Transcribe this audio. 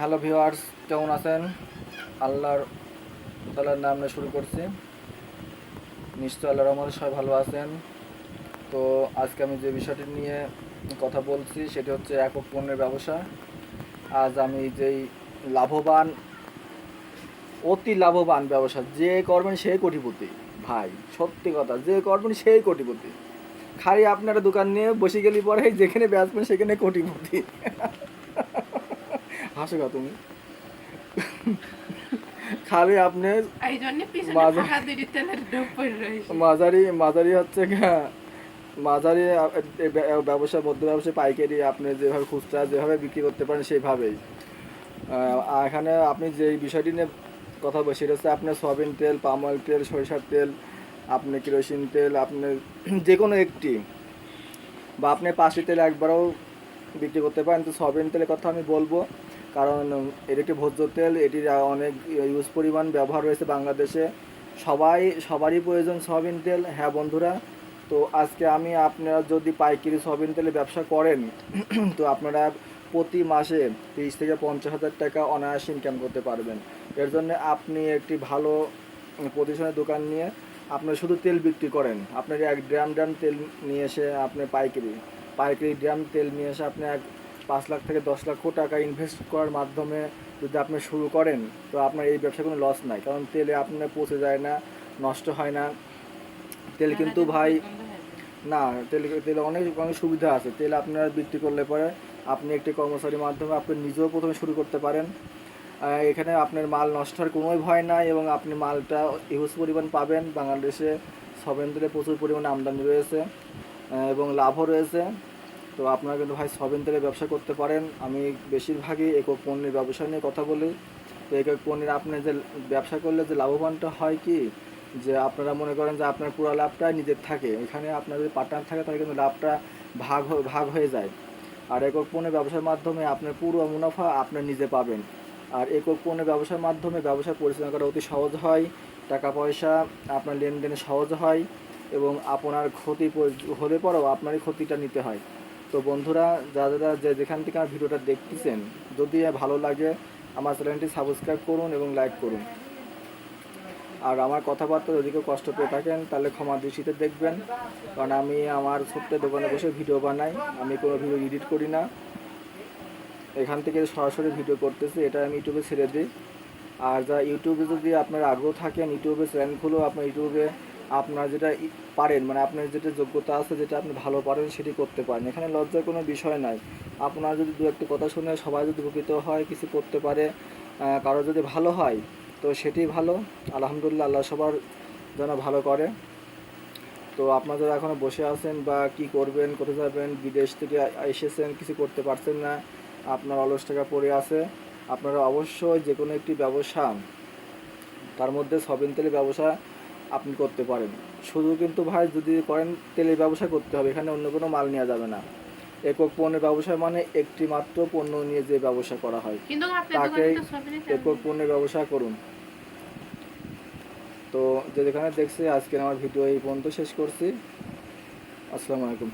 Hello viewers, কেমন আছেন? আল্লাহর তাআলার নামে শুরু করছি। নিশ্চয় আল্লাহর রহমতে সবাই ভালো আছেন। তো আজকে আমি যে বিষয়টি নিয়ে কথা বলছি সেটি হচ্ছে একক পণ্যের ব্যবসা। আজ আমি যেই লাভবান, অতি লাভবান ব্যবসা, যে করবেন সেই কোটিপতি। ভাই সত্যি কথা, যে করবেন সেই কোটিপতি। খালি আপনারা দোকান নিয়ে বসে গেলে পরে যেখানে বেচবেন সেখানে কোটিপতি। হাসো গা তুমি। খালি আপনি মাঝারি মাঝারি হচ্ছে মাঝারি ব্যবসা, মধ্য ব্যবসা, পাইকারি আপনি যেভাবে খুচরা যেভাবে বিক্রি করতে পারেন সেইভাবেই। এখানে আপনি যে বিষয়টি নিয়ে কথা বলছি সেটা হচ্ছে আপনার সয়াবিন তেল, পাম অয়েল তেল, সরিষার তেল, আপনি কেরোসিন তেল, আপনার যে কোনো একটি, বা আপনি 5টি তেল একবারও বিক্রি করতে পারেন। তো সয়াবিন তেলের কথা আমি বলবো, কারণ এটি একটি ভোজ্য তেল, এটির অনেক ইউজ পরিমাণ ব্যবহার রয়েছে বাংলাদেশে। সবারই প্রয়োজন সয়াবিন তেল। হ্যাঁ বন্ধুরা, তো আজকে আমি, আপনারা যদি পাইকারি সয়াবিন তেলের ব্যবসা করেন তো আপনারা প্রতি মাসে 30 থেকে 50 হাজার টাকা অনায়াসে ইনকাম করতে পারবেন। এর জন্য আপনি একটি ভালো প্রতিষ্ঠানের দোকান নিয়ে আপনি শুধু তেল বিক্রি করেন। আপনার 1 ড্রাম তেল নিয়ে এসে আপনি পাইকারি ড্রাম তেল নিয়ে এসে আপনি 5 লাখ থেকে 10 লক্ষ টাকা ইনভেস্ট করার মাধ্যমে যদি আপনি শুরু করেন তো আপনার এই ব্যবসা কোনো লস নাই। কারণ তেলে আপনার পচে যায় না, নষ্ট হয় না। তেল কিন্তু ভাই, না, তেলে অনেক অনেক সুবিধা আছে। তেল আপনারা বিক্রি করলে পরে আপনি একটি কর্মচারীর মাধ্যমে আপনি নিজেও প্রথমে শুরু করতে পারেন। এখানে আপনার মাল নষ্ট হওয়ার কোনোই ভয় নাই এবং আপনি মালটা হিউজ পরিমাণ পাবেন। বাংলাদেশে সয়াবিন তেলে প্রচুর পরিমাণে আমদানি রয়েছে এবং লাভও রয়েছে। তো আপনারা কিন্তু ভাই সয়াবিন তেলের ব্যবসা করতে পারেন। আমি বেশিরভাগই একক পণ্যের ব্যবসা নিয়ে কথা বলি। তো একক পণ্যের আপনি যে ব্যবসা করলে যে লাভবানটা হয় কি, যে আপনারা মনে করেন যে আপনার পুরো লাভটা নিজের থাকে। এখানে আপনার যদি পার্টনার থাকে তাহলে কিন্তু লাভটা ভাগ হয়ে যায়। আর একক পণ্যের ব্যবসার মাধ্যমে আপনার পুরো মুনাফা আপনার নিজে পাবেন। আর একক পণ্যের ব্যবসার মাধ্যমে ব্যবসা পরিচালনা করা অতি সহজ হয়, টাকা পয়সা আপনার লেনদেনে সহজ হয় এবং আপনার ক্ষতি হলে পরেও আপনারই ক্ষতিটা নিতে হয়। তো বন্ধুরা, যারা যেখান থেকে আমার ভিডিওটা দেখতেছেন, যদি ভালো লাগে আমার চ্যানেলটি সাবস্ক্রাইব করুন এবং লাইক করুন। আর আমার কথাবার্তা যদি কেউ কষ্ট পেয়ে থাকেন তাহলে ক্ষমা দৃষ্টিতে দেখবেন, কারণ আমি আমার ছোট্ট দোকানে বসে ভিডিও বানাই। আমি কোনো ভিডিও এডিট করি না, এখান থেকে সরাসরি ভিডিও করতেছি, এটা আমি ইউটিউবে ছেড়ে দিই। আর যা ইউটিউবে যদি আপনার আগ্রহ থাকেন, ইউটিউবে চ্যানেল খুলো, আপনার ইউটিউবে আপনার যেটা পারেন, মানে আপনার যেটা যোগ্যতা আছে, যেটা আপনি ভালো পারেন সেটি করতে পারেন। এখানে লজ্জার কোনো বিষয় নাই। আপনার যদি দু একটি কথা শুনে সবাই যদি উপকৃত হয়, কিছু করতে পারে, কারো যদি ভালো হয় তো সেটি ভালো। আলহামদুলিল্লাহ, আল্লাহ সবার যেন ভালো করে। তো আপনারা যারা এখনও বসে আছেন বা কি করবেন, কোথায় যাবেন, বিদেশ থেকে এসেছেন, কিছু করতে পারছেন না, আপনার অলস টাকা পড়ে আছে, আপনারা অবশ্যই যে কোনো একটি ব্যবসা, তার মধ্যে সয়াবিন তেলের ব্যবসা আপনি করতে পারেন। শুধু কিন্তু ভাই যদি করেন তেলের ব্যবসা করতে হবে, এখানে অন্য কোনো মাল নেওয়া যাবে না। একক পণ্যের ব্যবসা মানে একটি মাত্র পণ্য নিয়ে যে ব্যবসা করা হয় তাকে একক পণ্যের ব্যবসা করুন। তো যেখানে দেখছি আজকে আমার ভিডিও এই পর্যন্ত শেষ করছি। আসসালামু আলাইকুম।